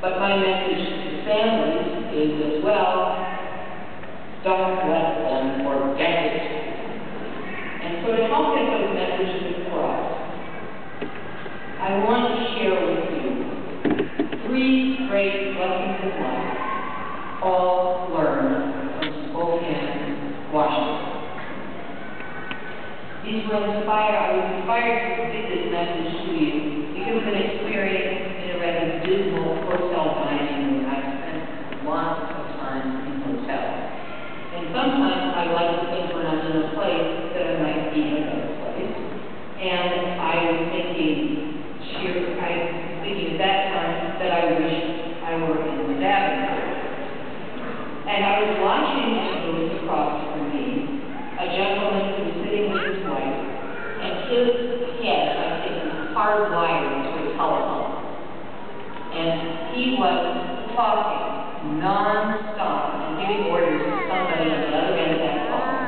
But my message to families is as well, don't let them forget it. And so to help get those messages across, I want to share with you 3 great lessons of life, all learned from Spokane, Washington. I was inspired to give this message to you because of an experience in a rather dismal hotel dining room. I've spent lots of time in hotels. And sometimes I like to think when I'm in a place that I might be in a better place. And I was thinking at that time that I wish I were in the Davenport. And I was watching in the booth across from me a gentleman who was sitting with his wife, and his head, I think, was hardwired to a telephone. And he was talking non-stop and giving orders to somebody on the other end of that phone.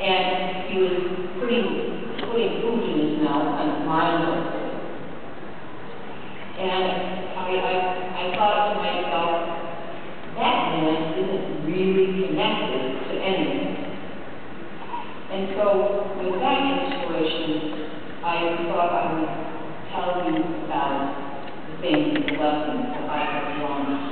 And he was putting food in his mouth and mindless. And I thought to myself, that man isn't really connected to anything. And so, with that inspiration, I thought I would tell you about the things, the lessons that I have learned